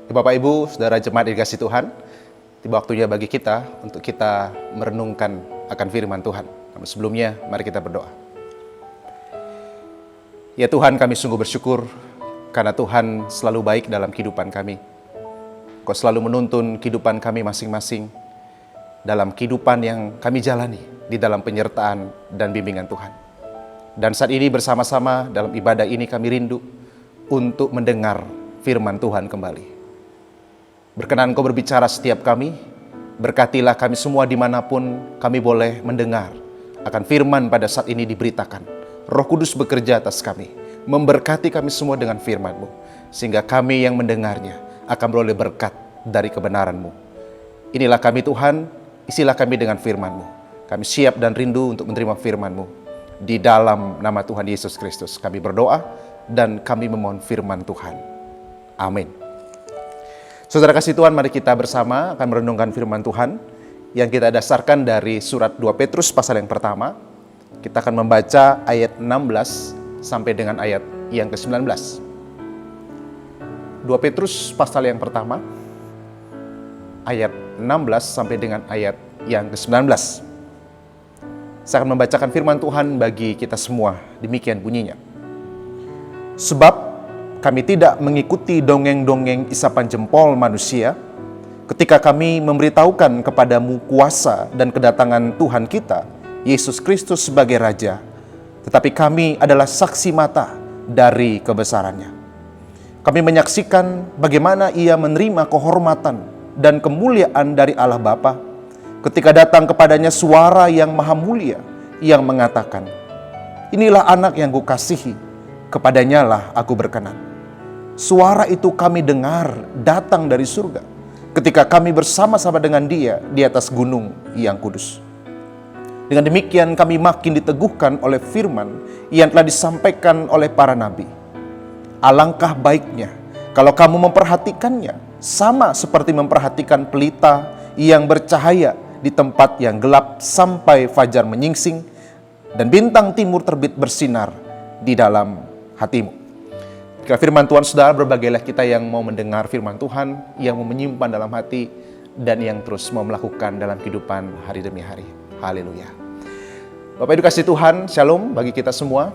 Bapak Ibu, Saudara Jemaat dikasih Tuhan, tiba waktunya bagi kita untuk kita merenungkan akan firman Tuhan. Namun sebelumnya, mari kita berdoa. Ya Tuhan, kami sungguh bersyukur karena Tuhan selalu baik dalam kehidupan kami. Kau selalu menuntun kehidupan kami masing-masing dalam kehidupan yang kami jalani di dalam penyertaan dan bimbingan Tuhan. Dan saat ini bersama-sama dalam ibadah ini kami rindu untuk mendengar firman Tuhan kembali. Berkenan Kau berbicara setiap kami, berkatilah kami semua dimanapun kami boleh mendengar akan firman pada saat ini diberitakan. Roh Kudus bekerja atas kami, memberkati kami semua dengan firman-Mu, sehingga kami yang mendengarnya akan beroleh berkat dari kebenaran-Mu. Inilah kami Tuhan, isilah kami dengan firman-Mu. Kami siap dan rindu untuk menerima firman-Mu. Di dalam nama Tuhan Yesus Kristus kami berdoa dan kami memohon firman Tuhan. Amin. Saudara kasih Tuhan, mari kita bersama akan merenungkan firman Tuhan yang kita dasarkan dari surat 2 Petrus pasal yang pertama. Kita akan membaca ayat 16 sampai dengan ayat yang ke-19. 2 Petrus pasal yang pertama, ayat 16 sampai dengan ayat yang ke-19. Saya akan membacakan firman Tuhan bagi kita semua. Demikian bunyinya. Sebab kami tidak mengikuti dongeng-dongeng isapan jempol manusia ketika kami memberitahukan kepadamu kuasa dan kedatangan Tuhan kita, Yesus Kristus sebagai Raja. Tetapi kami adalah saksi mata dari kebesarannya. Kami menyaksikan bagaimana Ia menerima kehormatan dan kemuliaan dari Allah Bapa ketika datang kepadanya suara yang maha mulia yang mengatakan, "Inilah anak yang kukasihi, kepadanya lah aku berkenan." Suara itu kami dengar datang dari surga ketika kami bersama-sama dengan Dia di atas gunung yang kudus. Dengan demikian kami makin diteguhkan oleh firman yang telah disampaikan oleh para nabi. Alangkah baiknya kalau kamu memperhatikannya sama seperti memperhatikan pelita yang bercahaya di tempat yang gelap sampai fajar menyingsing dan bintang timur terbit bersinar di dalam hatimu. Jika firman Tuhan saudara, berbagailah kita yang mau mendengar firman Tuhan, yang mau menyimpan dalam hati, dan yang terus mau melakukan dalam kehidupan hari demi hari. Haleluya. Bapak Ibu kasih Tuhan, shalom bagi kita semua.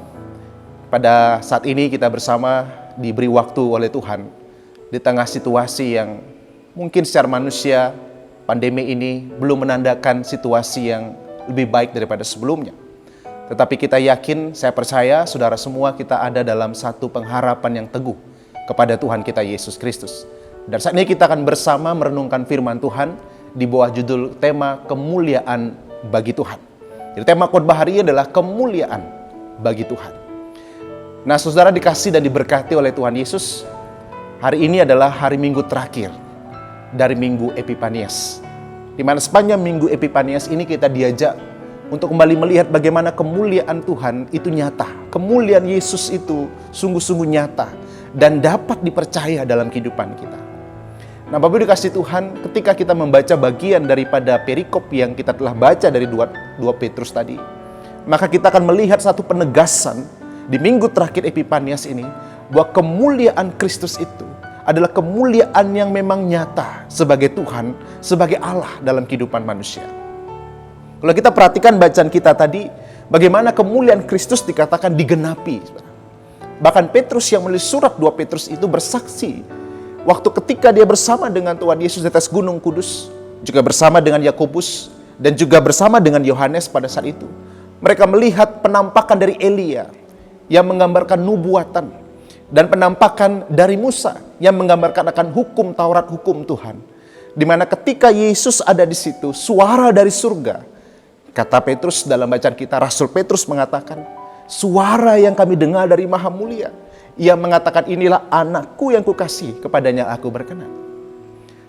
Pada saat ini kita bersama diberi waktu oleh Tuhan di tengah situasi yang mungkin secara manusia pandemi ini belum menandakan situasi yang lebih baik daripada sebelumnya. Tetapi kita yakin, saya percaya saudara semua kita ada dalam satu pengharapan yang teguh kepada Tuhan kita Yesus Kristus. Dan saat ini kita akan bersama merenungkan firman Tuhan di bawah judul tema kemuliaan bagi Tuhan. Jadi tema khotbah hari ini adalah kemuliaan bagi Tuhan. Nah saudara dikasih dan diberkati oleh Tuhan Yesus, hari ini adalah hari Minggu terakhir dari Minggu Epifanias. Di mana sepanjang Minggu Epifanias ini kita diajak untuk kembali melihat bagaimana kemuliaan Tuhan itu nyata. Kemuliaan Yesus itu sungguh-sungguh nyata dan dapat dipercaya dalam kehidupan kita. Nah Bapak Ibu dikasih Tuhan, ketika kita membaca bagian daripada perikop yang kita telah baca dari 2 Petrus tadi, maka kita akan melihat satu penegasan di minggu terakhir Epifanias ini, bahwa kemuliaan Kristus itu adalah kemuliaan yang memang nyata sebagai Tuhan, sebagai Allah dalam kehidupan manusia. Kalau kita perhatikan bacaan kita tadi, bagaimana kemuliaan Kristus dikatakan digenapi. Bahkan Petrus yang menulis surat 2 Petrus itu bersaksi, waktu ketika dia bersama dengan Tuhan Yesus di atas gunung kudus, juga bersama dengan Yakobus, dan juga bersama dengan Yohanes pada saat itu. Mereka melihat penampakan dari Elia yang menggambarkan nubuatan, dan penampakan dari Musa yang menggambarkan akan hukum Taurat, hukum Tuhan. Di mana ketika Yesus ada di situ, suara dari surga, kata Petrus dalam bacaan kita, Rasul Petrus mengatakan, suara yang kami dengar dari Maha Mulia, yang mengatakan inilah anakku yang kukasihi, kepadanya aku berkenan.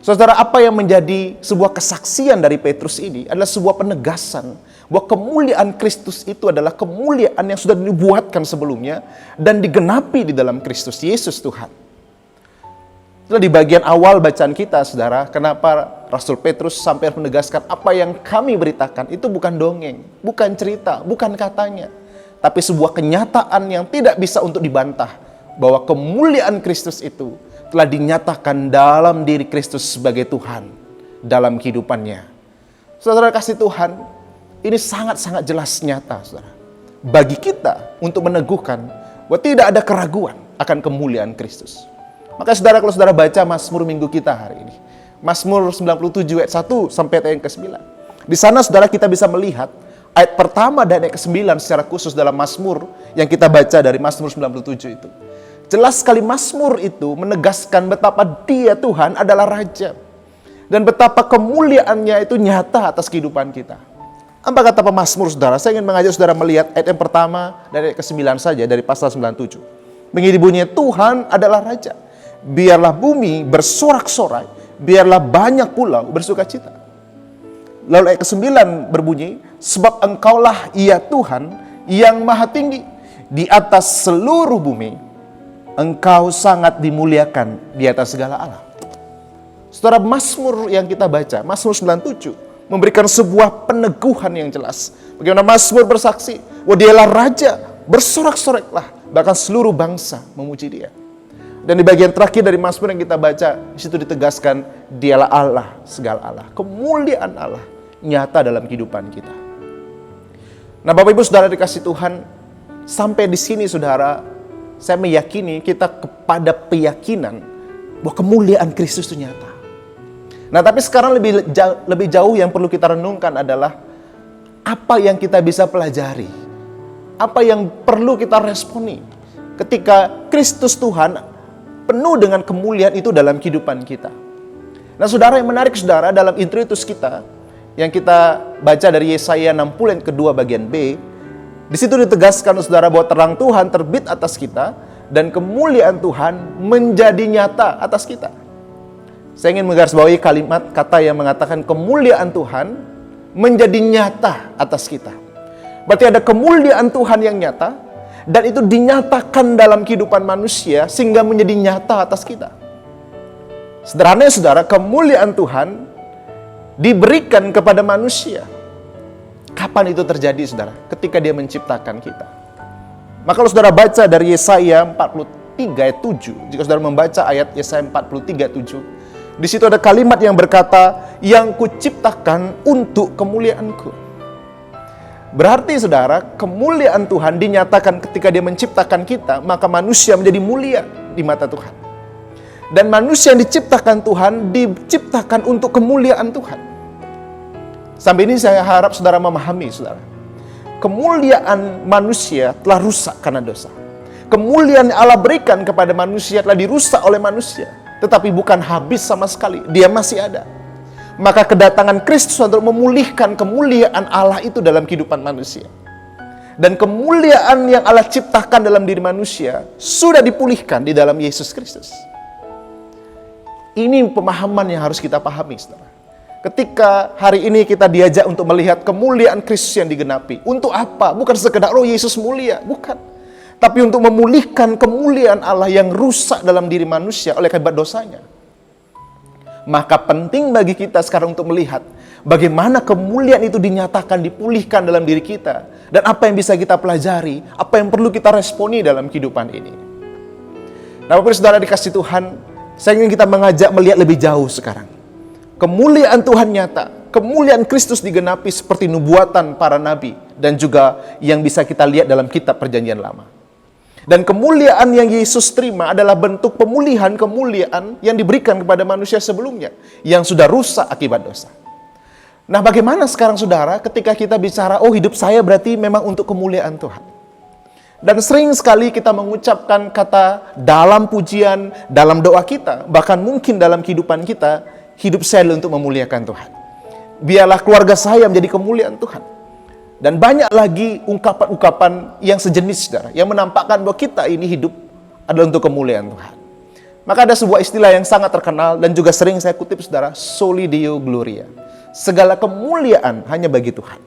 Saudara, apa yang menjadi sebuah kesaksian dari Petrus ini adalah sebuah penegasan bahwa kemuliaan Kristus itu adalah kemuliaan yang sudah dibuatkan sebelumnya dan digenapi di dalam Kristus Yesus Tuhan. Itulah di bagian awal bacaan kita, saudara, kenapa Rasul Petrus sampai menegaskan apa yang kami beritakan itu bukan dongeng, bukan cerita, bukan katanya, tapi sebuah kenyataan yang tidak bisa untuk dibantah, bahwa kemuliaan Kristus itu telah dinyatakan dalam diri Kristus sebagai Tuhan dalam kehidupannya. Saudara kasih Tuhan, ini sangat-sangat jelas nyata, saudara, bagi kita untuk meneguhkan bahwa tidak ada keraguan akan kemuliaan Kristus. Maka saudara, kalau saudara baca Mazmur minggu kita hari ini, Mazmur 97 ayat 1 sampai ayat yang ke-9. Di sana saudara kita bisa melihat ayat pertama dan ayat ke-9 secara khusus dalam Mazmur yang kita baca dari Mazmur 97 itu. Jelas sekali Mazmur itu menegaskan betapa Dia Tuhan adalah Raja. Dan betapa kemuliaannya itu nyata atas kehidupan kita. Apa kata pemazmur saudara? Saya ingin mengajak saudara melihat ayat yang pertama dan ayat ke-9 saja dari pasal 97. Begini bunyinya, Tuhan adalah Raja. Biarlah bumi bersorak-sorai, biarlah banyak pulau bersukacita. Lalu ayat ke-9 berbunyi, sebab Engkaulah ya Tuhan yang maha tinggi. Di atas seluruh bumi, Engkau sangat dimuliakan di atas segala Allah. Saudara, Mazmur yang kita baca, Mazmur 97, memberikan sebuah peneguhan yang jelas. Bagaimana Mazmur bersaksi, bahwa Dialah Raja, bersorak-soraklah, bahkan seluruh bangsa memuji Dia. Dan di bagian terakhir dari Mazmur yang kita baca, di situ ditegaskan, Dialah Allah, segala Allah. Kemuliaan Allah nyata dalam kehidupan kita. Nah, Bapak Ibu Saudara dikasih Tuhan, sampai di sini saudara, saya meyakini kita kepada keyakinan bahwa kemuliaan Kristus itu nyata. Nah, tapi sekarang lebih jauh yang perlu kita renungkan adalah apa yang kita bisa pelajari, apa yang perlu kita responi ketika Kristus Tuhan penuh dengan kemuliaan itu dalam kehidupan kita. Nah, saudara, yang menarik saudara, dalam introitus kita yang kita baca dari Yesaya 60 yang kedua bagian B, di situ ditegaskan saudara bahwa terang Tuhan terbit atas kita dan kemuliaan Tuhan menjadi nyata atas kita. Saya ingin menggarisbawahi kalimat kata yang mengatakan kemuliaan Tuhan menjadi nyata atas kita. Berarti ada kemuliaan Tuhan yang nyata dan itu dinyatakan dalam kehidupan manusia sehingga menjadi nyata atas kita. Sederhananya saudara, kemuliaan Tuhan diberikan kepada manusia. Kapan itu terjadi saudara? Ketika Dia menciptakan kita. Maka kalau saudara baca dari Yesaya 43 ayat 7, jika saudara membaca ayat Yesaya 43 ayat 7, di situ ada kalimat yang berkata, yang kuciptakan untuk kemuliaanku. Berarti saudara, kemuliaan Tuhan dinyatakan ketika Dia menciptakan kita, maka manusia menjadi mulia di mata Tuhan. Dan manusia yang diciptakan Tuhan, diciptakan untuk kemuliaan Tuhan. Sampai ini saya harap saudara memahami saudara. Kemuliaan manusia telah rusak karena dosa. Kemuliaan yang Allah berikan kepada manusia telah dirusak oleh manusia. Tetapi bukan habis sama sekali, Dia masih ada. Maka kedatangan Kristus untuk memulihkan kemuliaan Allah itu dalam kehidupan manusia. Dan kemuliaan yang Allah ciptakan dalam diri manusia sudah dipulihkan di dalam Yesus Kristus. Ini pemahaman yang harus kita pahami, saudara. Ketika hari ini kita diajak untuk melihat kemuliaan Kristus yang digenapi. Untuk apa? Bukan sekedar, oh Yesus mulia, bukan. Tapi untuk memulihkan kemuliaan Allah yang rusak dalam diri manusia oleh akibat dosanya. Maka penting bagi kita sekarang untuk melihat bagaimana kemuliaan itu dinyatakan, dipulihkan dalam diri kita. Dan apa yang bisa kita pelajari, apa yang perlu kita responi dalam kehidupan ini. Nah, Bapak Saudara dikasih Tuhan, saya ingin kita mengajak melihat lebih jauh sekarang. Kemuliaan Tuhan nyata, kemuliaan Kristus digenapi seperti nubuatan para nabi. Dan juga yang bisa kita lihat dalam kitab Perjanjian Lama. Dan kemuliaan yang Yesus terima adalah bentuk pemulihan kemuliaan yang diberikan kepada manusia sebelumnya, yang sudah rusak akibat dosa. Nah, bagaimana sekarang saudara ketika kita bicara, oh hidup saya berarti memang untuk kemuliaan Tuhan. Dan sering sekali kita mengucapkan kata dalam pujian, dalam doa kita, bahkan mungkin dalam kehidupan kita, hidup saya untuk memuliakan Tuhan. Biarlah keluarga saya menjadi kemuliaan Tuhan. Dan banyak lagi ungkapan-ungkapan yang sejenis saudara, yang menampakkan bahwa kita ini hidup adalah untuk kemuliaan Tuhan. Maka ada sebuah istilah yang sangat terkenal dan juga sering saya kutip saudara, Soli Deo Gloria. Segala kemuliaan hanya bagi Tuhan.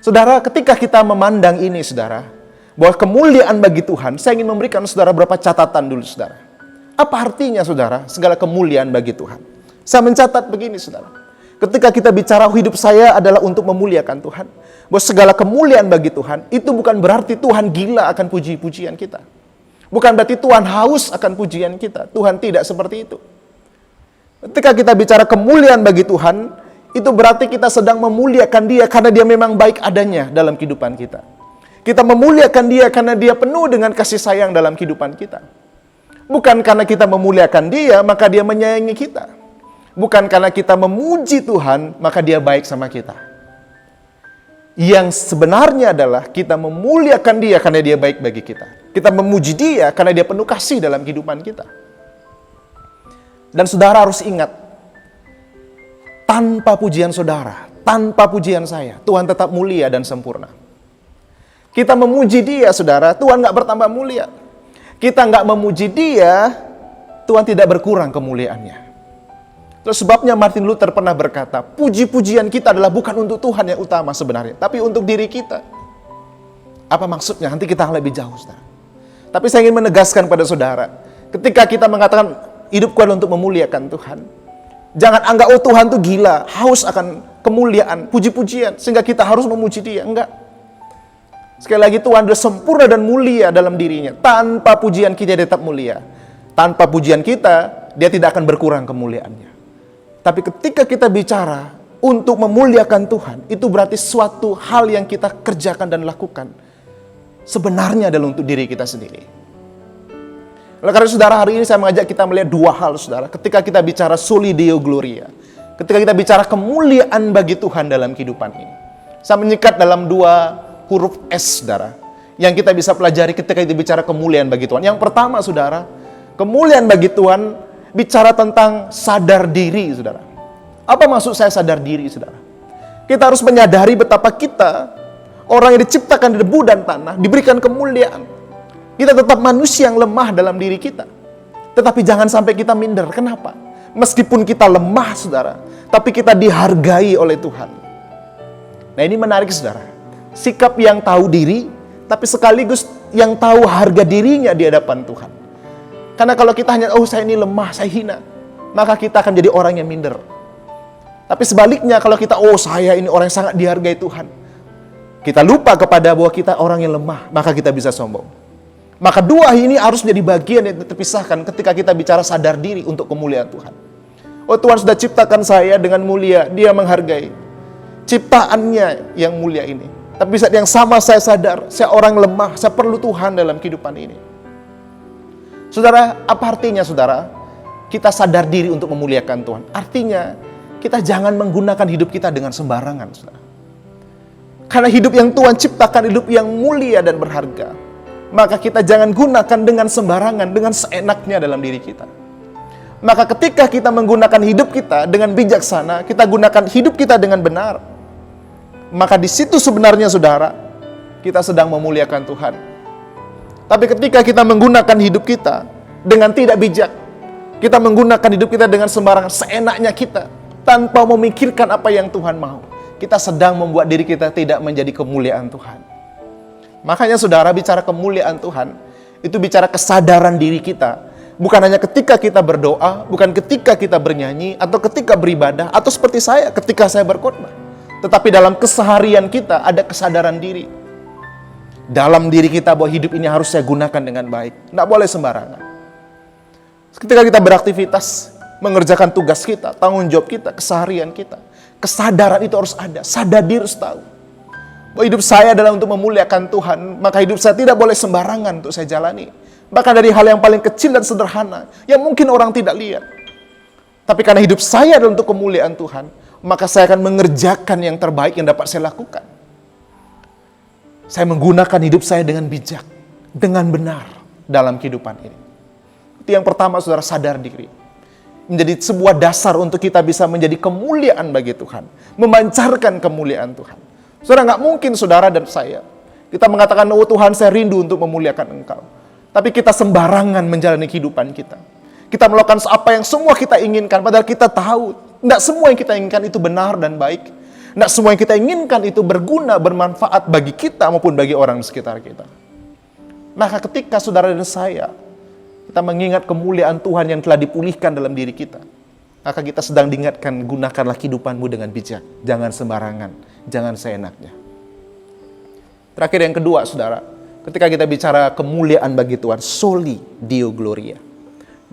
Saudara, ketika kita memandang ini saudara, bahwa kemuliaan bagi Tuhan, saya ingin memberikan saudara beberapa catatan dulu saudara. Apa artinya saudara, segala kemuliaan bagi Tuhan? Saya mencatat begini saudara. Ketika kita bicara hidup saya adalah untuk memuliakan Tuhan, bahwa segala kemuliaan bagi Tuhan, itu bukan berarti Tuhan gila akan puji-pujian kita. Bukan berarti Tuhan haus akan pujian kita. Tuhan tidak seperti itu. Ketika kita bicara kemuliaan bagi Tuhan, itu berarti kita sedang memuliakan Dia karena Dia memang baik adanya dalam kehidupan kita. Kita memuliakan Dia karena Dia penuh dengan kasih sayang dalam kehidupan kita. Bukan karena kita memuliakan Dia, maka Dia menyayangi kita. Bukan karena kita memuji Tuhan, maka Dia baik sama kita. Yang sebenarnya adalah kita memuliakan Dia karena Dia baik bagi kita. Kita memuji Dia karena Dia penuh kasih dalam kehidupan kita. Dan saudara harus ingat, tanpa pujian saudara, tanpa pujian saya, Tuhan tetap mulia dan sempurna. Kita memuji Dia, saudara, Tuhan gak bertambah mulia. Kita gak memuji Dia, Tuhan tidak berkurang kemuliaannya. Terus sebabnya Martin Luther pernah berkata, puji-pujian kita adalah bukan untuk Tuhan yang utama sebenarnya, tapi untuk diri kita. Apa maksudnya? Nanti kita lebih jauh, saudara. Tapi saya ingin menegaskan pada saudara, ketika kita mengatakan hidupku adalah untuk memuliakan Tuhan, jangan anggap Tuhan tuh gila, haus akan kemuliaan, puji-pujian, sehingga kita harus memuji Dia. Enggak. Sekali lagi, Tuhan sudah sempurna dan mulia dalam dirinya. Tanpa pujian kita dia tetap mulia. Tanpa pujian kita, Dia tidak akan berkurang kemuliaannya. Tapi ketika kita bicara untuk memuliakan Tuhan, itu berarti suatu hal yang kita kerjakan dan lakukan sebenarnya adalah untuk diri kita sendiri. Oleh karena saudara, hari ini saya mengajak kita melihat dua hal, saudara. Ketika kita bicara soli deo gloria, ketika kita bicara kemuliaan bagi Tuhan dalam kehidupan ini, saya menyikat dalam dua huruf S, saudara, yang kita bisa pelajari ketika kita bicara kemuliaan bagi Tuhan. Yang pertama, saudara, kemuliaan bagi Tuhan bicara tentang sadar diri, saudara. Apa maksud saya sadar diri, saudara? Kita harus menyadari betapa kita orang yang diciptakan dari debu dan tanah, diberikan kemuliaan. Kita tetap manusia yang lemah dalam diri kita. Tetapi jangan sampai kita minder. Kenapa? Meskipun kita lemah, saudara, tapi kita dihargai oleh Tuhan. Nah, ini menarik, saudara. Sikap yang tahu diri, tapi sekaligus yang tahu harga dirinya di hadapan Tuhan. Karena kalau kita hanya, saya ini lemah, saya hina, maka kita akan jadi orang yang minder. Tapi sebaliknya, kalau kita, saya ini orang yang sangat dihargai Tuhan, kita lupa kepada bahwa kita orang yang lemah, maka kita bisa sombong. Maka dua ini harus menjadi bagian yang terpisahkan ketika kita bicara sadar diri untuk kemuliaan Tuhan. Tuhan sudah ciptakan saya dengan mulia, Dia menghargai ciptaannya yang mulia ini. Tapi saat yang sama saya sadar, saya orang lemah, saya perlu Tuhan dalam kehidupan ini. Saudara, apa artinya, saudara? Kita sadar diri untuk memuliakan Tuhan. Artinya, kita jangan menggunakan hidup kita dengan sembarangan, saudara. Karena hidup yang Tuhan ciptakan hidup yang mulia dan berharga. Maka kita jangan gunakan dengan sembarangan, dengan seenaknya dalam diri kita. Maka ketika kita menggunakan hidup kita dengan bijaksana, kita gunakan hidup kita dengan benar, maka di situ sebenarnya, saudara, kita sedang memuliakan Tuhan. Tapi ketika kita menggunakan hidup kita dengan tidak bijak, kita menggunakan hidup kita dengan sembarangan, seenaknya kita, tanpa memikirkan apa yang Tuhan mau, kita sedang membuat diri kita tidak menjadi kemuliaan Tuhan. Makanya, saudara, bicara kemuliaan Tuhan, itu bicara kesadaran diri kita. Bukan hanya ketika kita berdoa, bukan ketika kita bernyanyi, atau ketika beribadah, atau seperti saya ketika saya berkhotbah. Tetapi dalam keseharian kita ada kesadaran diri. Dalam diri kita bahwa hidup ini harus saya gunakan dengan baik. Tidak boleh sembarangan. Ketika kita beraktivitas, mengerjakan tugas kita, tanggung jawab kita, keseharian kita, kesadaran itu harus ada. Sadar diri harus tahu bahwa hidup saya adalah untuk memuliakan Tuhan. Maka hidup saya tidak boleh sembarangan untuk saya jalani. Bahkan dari hal yang paling kecil dan sederhana, yang mungkin orang tidak lihat. Tapi karena hidup saya adalah untuk kemuliaan Tuhan, maka saya akan mengerjakan yang terbaik yang dapat saya lakukan. Saya menggunakan hidup saya dengan bijak, dengan benar dalam kehidupan ini. Itu yang pertama, saudara, sadar diri. Menjadi sebuah dasar untuk kita bisa menjadi kemuliaan bagi Tuhan. Memancarkan kemuliaan Tuhan. Saudara, nggak mungkin saudara dan saya, kita mengatakan, Tuhan, saya rindu untuk memuliakan Engkau. Tapi kita sembarangan menjalani kehidupan kita. Kita melakukan apa yang semua kita inginkan, padahal kita tahu, tidak semua yang kita inginkan itu benar dan baik. Tidak semua yang kita inginkan itu berguna, bermanfaat bagi kita maupun bagi orang di sekitar kita. Maka ketika saudara dan saya, kita mengingat kemuliaan Tuhan yang telah dipulihkan dalam diri kita, maka kita sedang diingatkan, gunakanlah kehidupanmu dengan bijak. Jangan sembarangan, jangan seenaknya. Terakhir yang kedua, saudara, ketika kita bicara kemuliaan bagi Tuhan, soli Deo Gloria,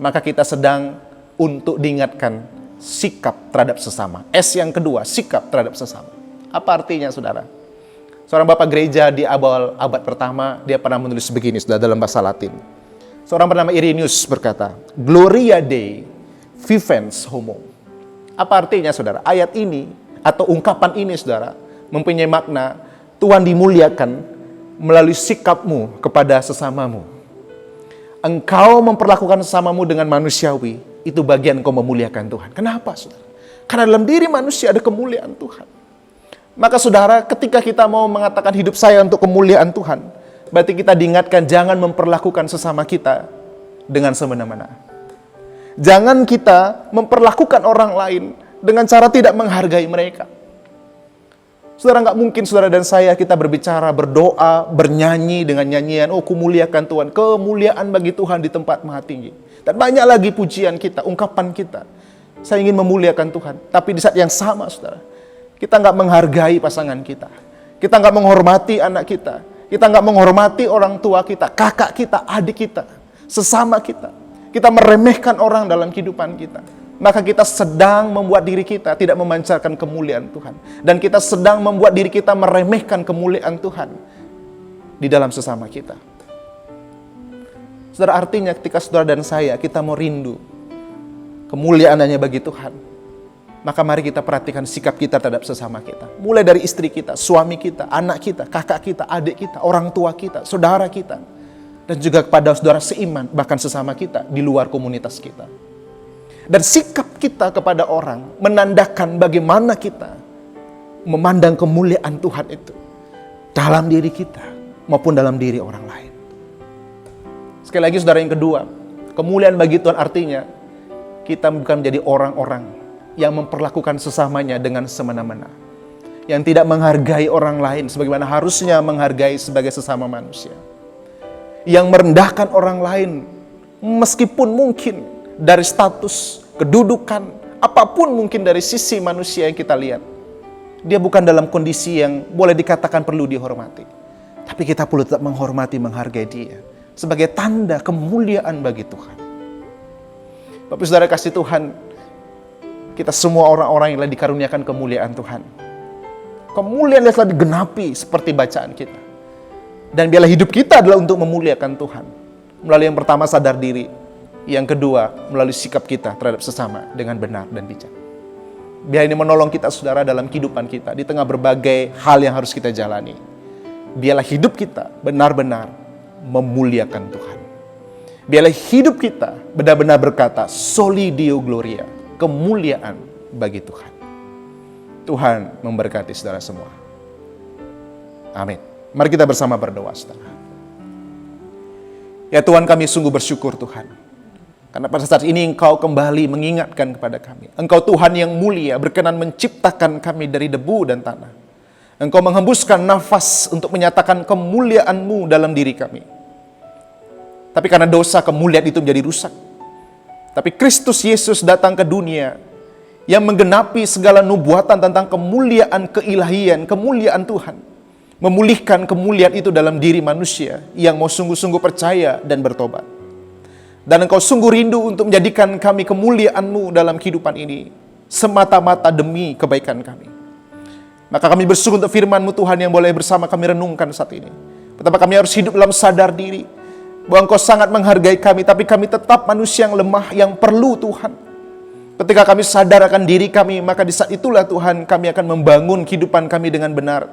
maka kita sedang untuk diingatkan sikap terhadap sesama. S yang kedua, sikap terhadap sesama. Apa artinya, saudara? Seorang bapak gereja di awal abad pertama, dia pernah menulis begini, saudara, dalam bahasa Latin. Seorang bernama Irenaeus berkata, Gloria Dei vivens homo. Apa artinya, saudara? Ayat ini atau ungkapan ini, saudara, mempunyai makna Tuhan dimuliakan melalui sikapmu kepada sesamamu. Engkau memperlakukan sesamamu dengan manusiawi, itu bagian kau memuliakan Tuhan. Kenapa, saudara? Karena dalam diri manusia ada kemuliaan Tuhan. Maka saudara, ketika kita mau mengatakan hidup saya untuk kemuliaan Tuhan, berarti kita diingatkan jangan memperlakukan sesama kita dengan semena-mena. Jangan kita memperlakukan orang lain dengan cara tidak menghargai mereka. Saudara, nggak mungkin saudara dan saya kita berbicara, berdoa, bernyanyi dengan nyanyian, oh kumuliakan Tuhan, kemuliaan bagi Tuhan di tempat maha tinggi. Dan banyak lagi pujian kita, ungkapan kita. Saya ingin memuliakan Tuhan. Tapi di saat yang sama, saudara, kita nggak menghargai pasangan kita. Kita nggak menghormati anak kita. Kita nggak menghormati orang tua kita, kakak kita, adik kita, sesama kita. Kita meremehkan orang dalam kehidupan kita. Maka kita sedang membuat diri kita tidak memancarkan kemuliaan Tuhan. Dan kita sedang membuat diri kita meremehkan kemuliaan Tuhan di dalam sesama kita. Saudara, artinya ketika saudara dan saya, kita mau rindu kemuliaan hanya bagi Tuhan, maka mari kita perhatikan sikap kita terhadap sesama kita. Mulai dari istri kita, suami kita, anak kita, kakak kita, adik kita, orang tua kita, saudara kita. Dan juga kepada saudara seiman, bahkan sesama kita di luar komunitas kita. Dan sikap kita kepada orang menandakan bagaimana kita memandang kemuliaan Tuhan itu dalam diri kita maupun dalam diri orang lain. Sekali lagi saudara, yang kedua, kemuliaan bagi Tuhan artinya kita bukan menjadi orang-orang yang memperlakukan sesamanya dengan semena-mena, yang tidak menghargai orang lain sebagaimana harusnya menghargai sebagai sesama manusia, yang merendahkan orang lain meskipun mungkin dari status, kedudukan, apapun mungkin dari sisi manusia yang kita lihat, dia bukan dalam kondisi yang boleh dikatakan perlu dihormati. Tapi kita perlu tetap menghormati, menghargai dia sebagai tanda kemuliaan bagi Tuhan. Bapak saudara kasih Tuhan, kita semua orang-orang yang telah dikaruniakan kemuliaan Tuhan. Kemuliaan yang telah digenapi seperti bacaan kita. Dan biarlah hidup kita adalah untuk memuliakan Tuhan. Melalui yang pertama sadar diri. Yang kedua melalui sikap kita terhadap sesama dengan benar dan bijak. Biar ini menolong kita saudara dalam kehidupan kita. Di tengah berbagai hal yang harus kita jalani. Biarlah hidup kita benar-benar memuliakan Tuhan. Biarlah hidup kita benar-benar berkata soli Deo Gloria, kemuliaan bagi Tuhan. Tuhan memberkati saudara semua. Amin. Mari kita bersama berdoa, saudara. Ya Tuhan, kami sungguh bersyukur Tuhan, karena pada saat ini Engkau kembali mengingatkan kepada kami. Engkau Tuhan yang mulia, berkenan menciptakan kami dari debu dan tanah. Engkau menghembuskan nafas untuk menyatakan kemuliaan-Mu dalam diri kami. Tapi karena dosa, kemuliaan itu menjadi rusak. Tapi Kristus Yesus datang ke dunia yang menggenapi segala nubuatan tentang kemuliaan keilahian, kemuliaan Tuhan. Memulihkan kemuliaan itu dalam diri manusia yang mau sungguh-sungguh percaya dan bertobat. Dan Engkau sungguh rindu untuk menjadikan kami kemuliaan-Mu dalam kehidupan ini, semata-mata demi kebaikan kami. Maka kami bersyukur untuk firman-Mu Tuhan yang boleh bersama kami renungkan saat ini. Betapa kami harus hidup dalam sadar diri, bahwa Engkau sangat menghargai kami, tapi kami tetap manusia yang lemah, yang perlu Tuhan. Ketika kami sadar akan diri kami, maka di saat itulah Tuhan kami akan membangun kehidupan kami dengan benar.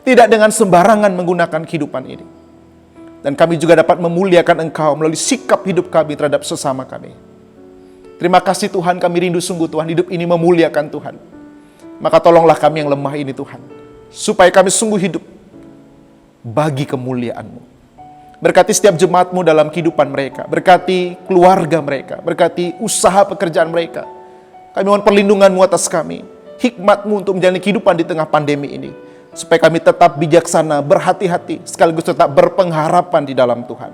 Tidak dengan sembarangan menggunakan kehidupan ini. Dan kami juga dapat memuliakan Engkau melalui sikap hidup kami terhadap sesama kami. Terima kasih Tuhan, kami rindu sungguh Tuhan, hidup ini memuliakan Tuhan. Maka tolonglah kami yang lemah ini Tuhan, supaya kami sungguh hidup bagi kemuliaan-Mu. Berkati setiap jemaat-Mu dalam kehidupan mereka. Berkati keluarga mereka. Berkati usaha pekerjaan mereka. Kami mohon perlindungan-Mu atas kami. Hikmat-Mu untuk menjalani kehidupan di tengah pandemi ini. Supaya kami tetap bijaksana, berhati-hati, sekaligus tetap berpengharapan di dalam Tuhan.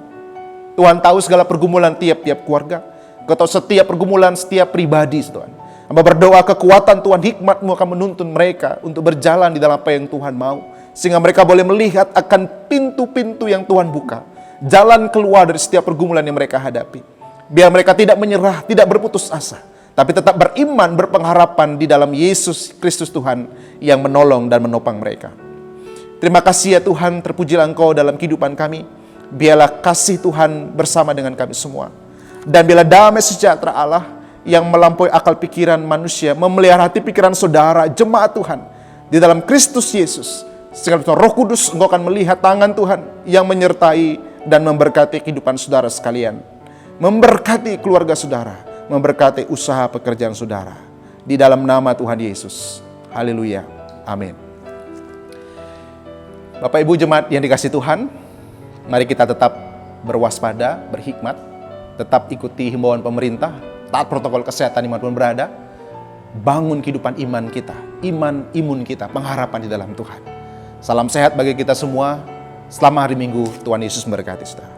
Tuhan tahu segala pergumulan tiap-tiap keluarga. Kau tahu setiap pergumulan setiap pribadi Tuhan. Hamba berdoa kekuatan Tuhan, hikmat-Mu akan menuntun mereka untuk berjalan di dalam apa yang Tuhan mau. Sehingga mereka boleh melihat akan pintu-pintu yang Tuhan buka. Jalan keluar dari setiap pergumulan yang mereka hadapi. Biar mereka tidak menyerah, tidak berputus asa. Tapi tetap beriman, berpengharapan di dalam Yesus Kristus Tuhan yang menolong dan menopang mereka. Terima kasih ya Tuhan, terpujilah Engkau dalam kehidupan kami. Biarlah kasih Tuhan bersama dengan kami semua. Dan biarlah damai sejahtera Allah yang melampaui akal pikiran manusia, memelihara hati pikiran saudara, jemaat Tuhan, di dalam Kristus Yesus. Sehingga Roh Kudus Engkau akan melihat tangan Tuhan yang menyertai dan memberkati kehidupan saudara sekalian. Memberkati keluarga saudara, memberkati usaha pekerjaan saudara. Di dalam nama Tuhan Yesus. Haleluya. Amin. Bapak Ibu jemaat yang dikasihi Tuhan, mari kita tetap berwaspada, berhikmat, tetap ikuti himbauan pemerintah, taat protokol kesehatan dimanapun berada, bangun kehidupan iman kita, imun kita, pengharapan di dalam Tuhan. Salam sehat bagi kita semua, selamat hari Minggu, Tuhan Yesus memberkati saudara.